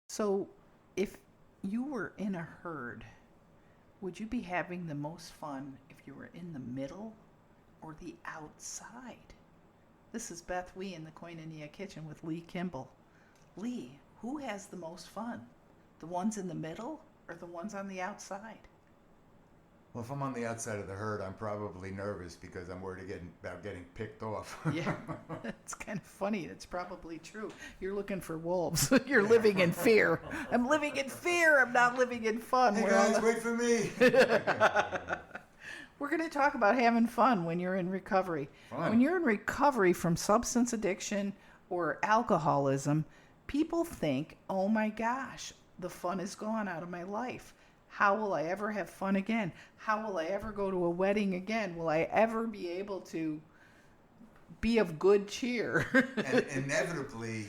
So, if you were in a herd, would you be having the most fun if you were in the middle or the outside? This is Beth Wee in the Koinonia Kitchen with Lee Kimball. Lee, who has the most fun? The ones in the middle or the ones on the outside? Well, if I'm on the outside of the herd, I'm probably nervous because I'm worried about getting picked off. Yeah, it's kind of funny. It's probably true. You're looking for wolves. You're living in fear. I'm living in fear. I'm not living in fun. Hey guys, wait for me. We're going to talk about having fun when you're in recovery. Fun. When you're in recovery from substance addiction or alcoholism, people think, oh my gosh, the fun is gone out of my life. How will I ever have fun again? How will I ever go to a wedding again? Will I ever be able to be of good cheer? And inevitably,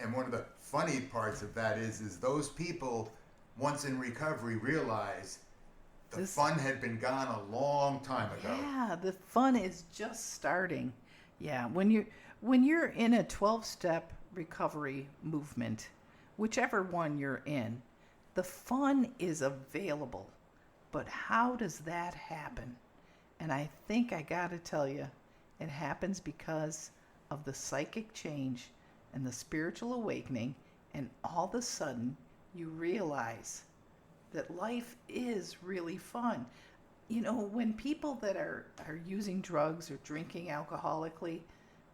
and one of the funny parts of that is those people, once in recovery, realize the fun had been gone a long time ago. Yeah, the fun is just starting. Yeah, when you're in a 12-step recovery movement, whichever one you're in, the fun is available. But how does that happen? And I think I got to tell you, it happens because of the psychic change and the spiritual awakening, and all of a sudden you realize that life is really fun. You know, when people that are using drugs or drinking alcoholically,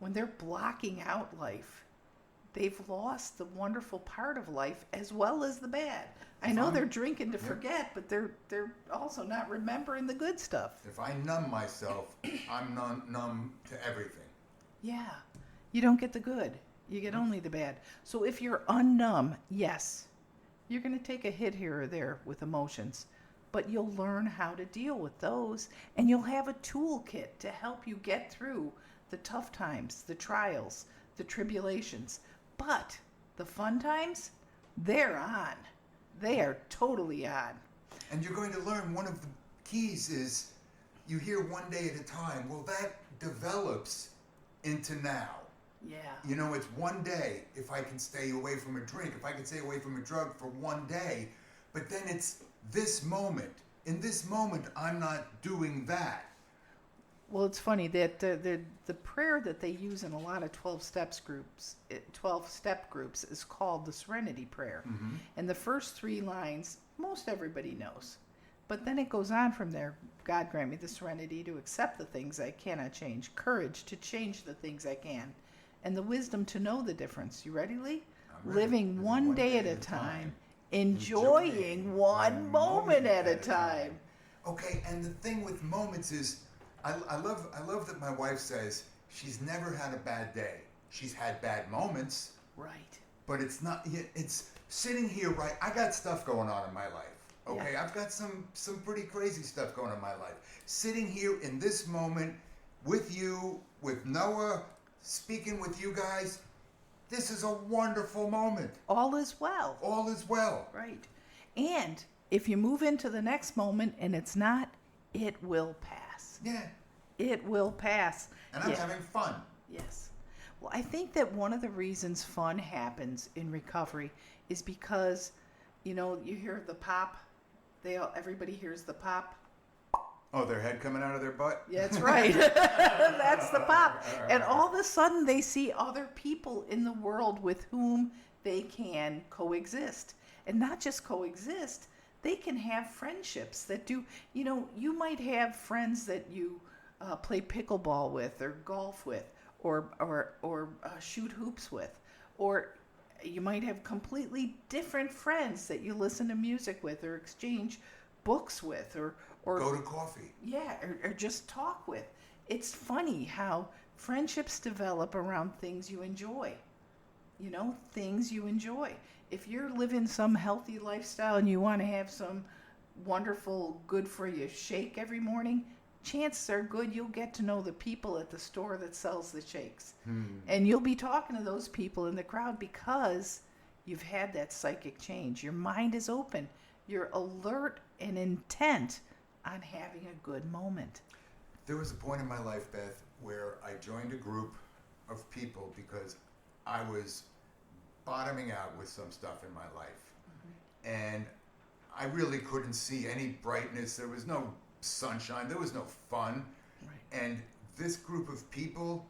when they're blocking out life, they've lost the wonderful part of life as well as the bad. I know they're drinking to forget, but they're also not remembering the good stuff. If I numb myself, I'm numb to everything. Yeah, you don't get the good. You get only the bad. So if you're unnumb, yes, you're going to take a hit here or there with emotions, but you'll learn how to deal with those, and you'll have a toolkit to help you get through the tough times, the trials, the tribulations. But the fun times, they're on. They are totally on. And you're going to learn one of the keys is you hear one day at a time. Well, that develops into now. Yeah. You know, it's one day. If I can stay away from a drink, if I can stay away from a drug for one day, but then it's this moment. In this moment, I'm not doing that. Well, it's funny that the prayer that they use in a lot of 12-step groups is called the Serenity Prayer. Mm-hmm. And the first 3 lines, most everybody knows. But then it goes on from there. God grant me the serenity to accept the things I cannot change, courage to change the things I can, and the wisdom to know the difference. You ready, Lee? Living one day at a time, enjoying one moment at a time. Okay, and the thing with moments is, I love that my wife says she's never had a bad day. She's had bad moments. Right. But it's not, it's sitting here, right? I got stuff going on in my life. Okay, Yeah. I've got some pretty crazy stuff going on in my life. Sitting here in this moment with you, with Noah, speaking with you guys, this is a wonderful moment. All is well. All is well. Right. And if you move into the next moment and it's not, it will pass. Yeah. It will pass. And I'm having fun. Yes. Well, I think that one of the reasons fun happens in recovery is because, you know, you hear the pop. Everybody hears the pop. Oh, their head coming out of their butt? Yeah, that's right. That's the pop. And all of a sudden they see other people in the world with whom they can coexist. And not just coexist, they can have friendships that do, you know, you might have friends that you play pickleball with or golf with or shoot hoops with. Or you might have completely different friends that you listen to music with or exchange books with or go to coffee. Yeah, or just talk with. It's funny how friendships develop around things you enjoy. You know, things you enjoy. If you're living some healthy lifestyle and you want to have some wonderful, good for you shake every morning, chances are good you'll get to know the people at the store that sells the shakes. And you'll be talking to those people in the crowd because you've had that psychic change. Your mind is open. You're alert and intent on having a good moment. There was a point in my life, Beth, where I joined a group of people because I was bottoming out with some stuff in my life. And I really couldn't see any brightness. There was no sunshine. There was no fun. Right. And this group of people,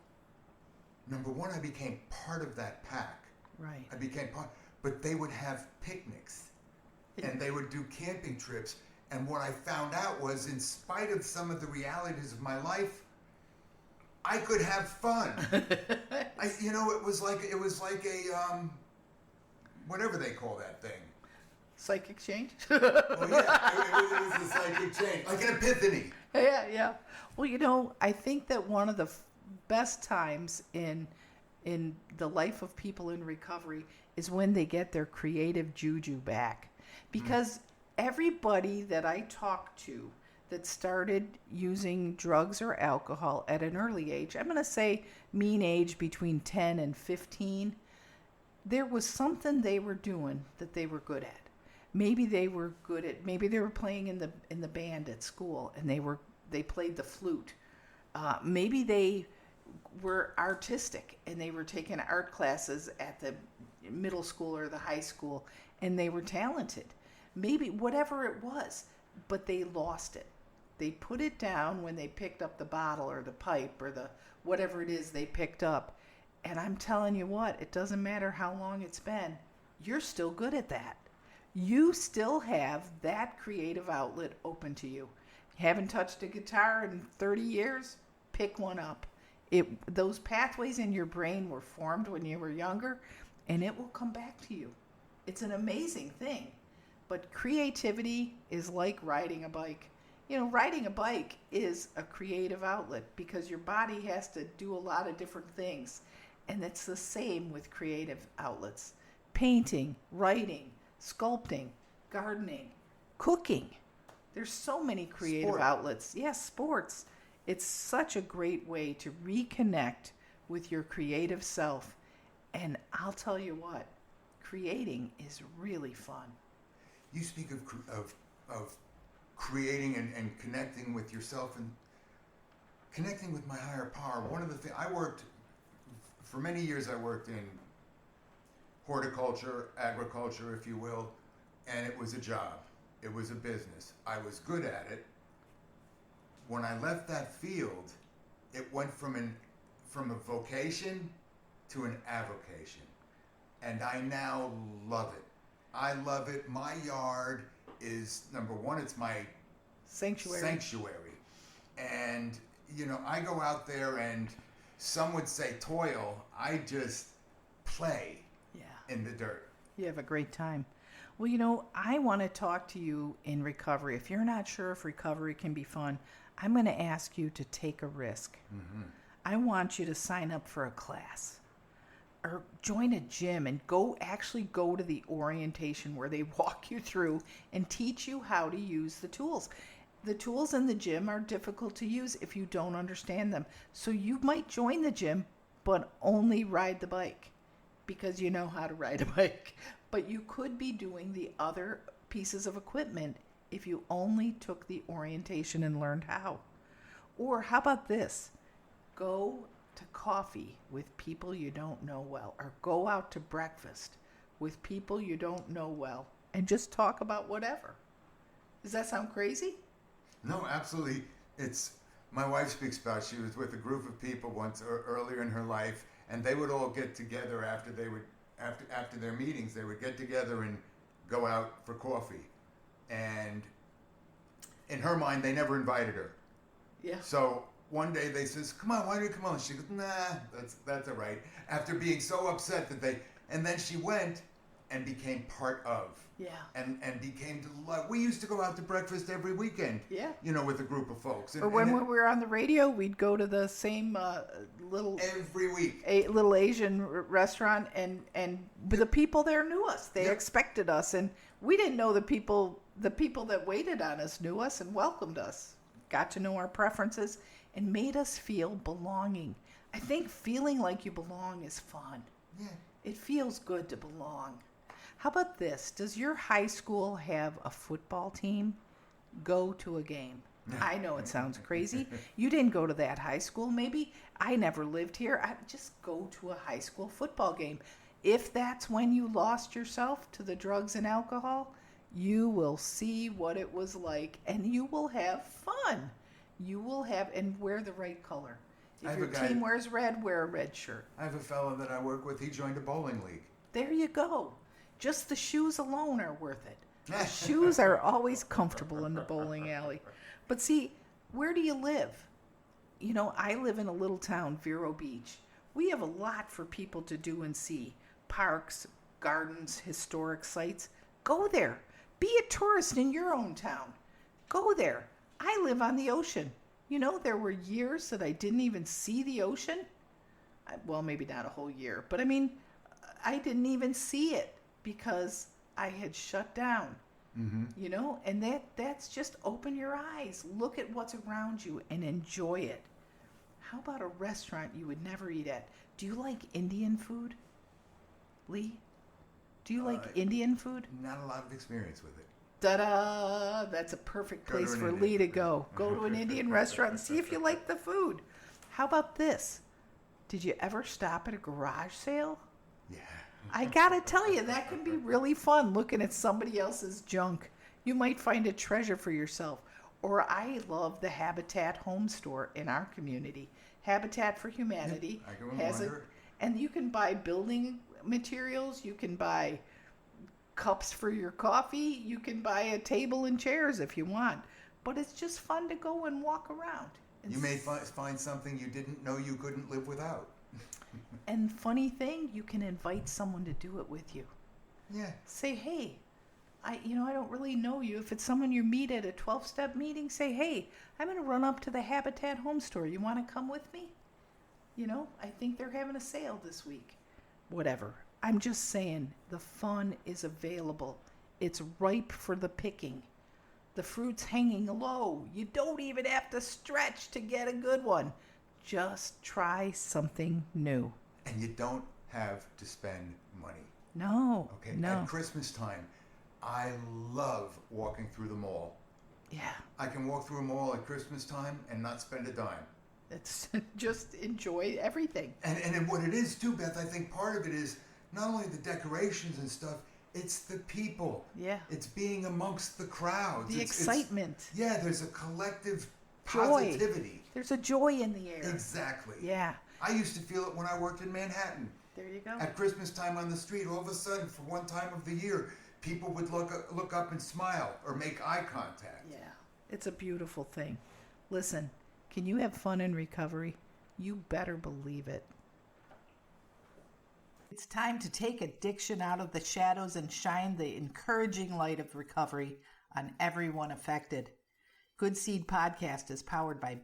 number one, I became part of that pack. Right. I became part, but they would have picnics and they would do camping trips. And what I found out was, in spite of some of the realities of my life, I could have fun. It was like a whatever they call that thing. Psychic change? Well, yeah, it was a psychic change, like an epiphany. Yeah. Well, I think that one of the best times in the life of people in recovery is when they get their creative juju back. Because everybody that I talk to that started using drugs or alcohol at an early age, I'm going to say mean age between 10 and 15, there was something they were doing that they were good at. Maybe they were playing in the band at school and they played the flute. Maybe they were artistic and they were taking art classes at the middle school or the high school and they were talented. Maybe whatever it was, but they lost it. They put it down when they picked up the bottle or the pipe or the whatever it is they picked up. And I'm telling you what, it doesn't matter how long it's been, you're still good at that. You still have that creative outlet open to you. Haven't touched a guitar in 30 years? Pick one up. Those pathways in your brain were formed when you were younger, and it will come back to you. It's an amazing thing. But creativity is like riding a bike. Riding a bike is a creative outlet because your body has to do a lot of different things. And it's the same with creative outlets. Painting, writing, sculpting, gardening, cooking. There's so many creative outlets. Yes, sports. It's such a great way to reconnect with your creative self. And I'll tell you what, creating is really fun. You speak of creating and connecting with yourself and connecting with my higher power. One of the things for many years, I worked in horticulture, agriculture, if you will, and it was a job. It was a business. I was good at it. When I left that field, it went from a vocation to an avocation. And I now love it. I love it. My yard is, number one, it's my sanctuary. And, I go out there and some would say toil. I just play in the dirt. You have a great time. Well, I want to talk to you in recovery. If you're not sure if recovery can be fun, I'm going to ask you to take a risk. Mm-hmm. I want you to sign up for a class or join a gym and go to the orientation where they walk you through and teach you how to use the tools. The tools in the gym are difficult to use if you don't understand them. So you might join the gym, but only ride the bike because you know how to ride a bike. But you could be doing the other pieces of equipment if you only took the orientation and learned how. Or how about this? Go to coffee with people you don't know well, or go out to breakfast with people you don't know well and just talk about whatever. Does that sound crazy? No, absolutely. My wife speaks about, she was with a group of people once earlier in her life, and they would all get together after their meetings. They would get together and go out for coffee. And in her mind, they never invited her. Yeah. So one day they says, "Come on, why don't you come on?" She goes, "Nah, that's all right." After being so upset and then she went and became part of. Yeah. And became we used to go out to breakfast every weekend. Yeah. With a group of folks. Or when we were on the radio, we'd go to the same little every week little Asian restaurant, and the people there knew us. They expected us, and we didn't know the people that waited on us knew us and welcomed us, got to know our preferences, and made us feel belonging. I think feeling like you belong is fun. Yeah. It feels good to belong. How about this? Does your high school have a football team? Go to a game. I know it sounds crazy. You didn't go to that high school. Maybe I never lived here. Just go to a high school football game. If that's when you lost yourself to the drugs and alcohol, you will see what it was like, and you will have fun. You will have, and wear the right color. If your team wears red, wear a red shirt. I have a fellow that I work with. He joined a bowling league. There you go. Just the shoes alone are worth it. The shoes are always comfortable in the bowling alley. But see, where do you live? You know, I live in a little town, Vero Beach. We have a lot for people to do and see. Parks, gardens, historic sites. Go there. Be a tourist in your own town. Go there. I live on the ocean. You know, there were years that I didn't even see the ocean. Well, maybe not a whole year, but I mean, I didn't even see it because I had shut down. Mm-hmm. You know, and that's just open your eyes. Look at what's around you and enjoy it. How about a restaurant you would never eat at? Do you like Indian food, Lee? Do you like Indian food? Not a lot of experience with it. Ta-da! That's a perfect place for Lee to go. Go to an Indian restaurant and see if you like the food. How about this? Did you ever stop at a garage sale? Yeah. I gotta tell you, that can be really fun looking at somebody else's junk. You might find a treasure for yourself. Or I love the Habitat home store in our community. Habitat for Humanity and you can buy building materials, you can buy cups for your coffee, you can buy a table and chairs if you want. But it's just fun to go and walk around. You may find something you didn't know you couldn't live without. And funny thing, you can invite someone to do it with you. Yeah. Say, hey, I don't really know you. If it's someone you meet at a 12-step meeting, say, hey, I'm going to run up to the Habitat home store. You want to come with me? You know, I think they're having a sale this week. Whatever. I'm just saying, the fun is available. It's ripe for the picking. The fruit's hanging low. You don't even have to stretch to get a good one. Just try something new. And you don't have to spend money. No. Okay. No. At Christmas time, I love walking through the mall. Yeah. I can walk through a mall at Christmas time and not spend a dime. It's just enjoy everything. And what it is too, Beth, I think part of it is not only the decorations and stuff, it's the people. Yeah. It's being amongst the crowds. The excitement. There's a collective positivity. Joy. There's a joy in the air. Exactly. Yeah. I used to feel it when I worked in Manhattan. There you go. At Christmas time on the street, all of a sudden, for one time of the year, people would look up and smile or make eye contact. Yeah. It's a beautiful thing. Listen, can you have fun in recovery? You better believe it. It's time to take addiction out of the shadows and shine the encouraging light of recovery on everyone affected. Good Seed Podcast is powered by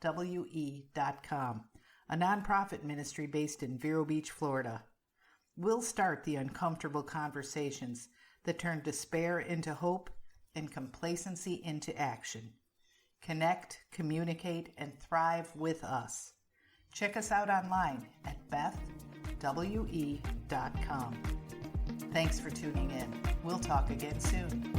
BethWE.com, a nonprofit ministry based in Vero Beach, Florida. We'll start the uncomfortable conversations that turn despair into hope and complacency into action. Connect, communicate, and thrive with us. Check us out online at BethWE.com. Thanks for tuning in. We'll talk again soon.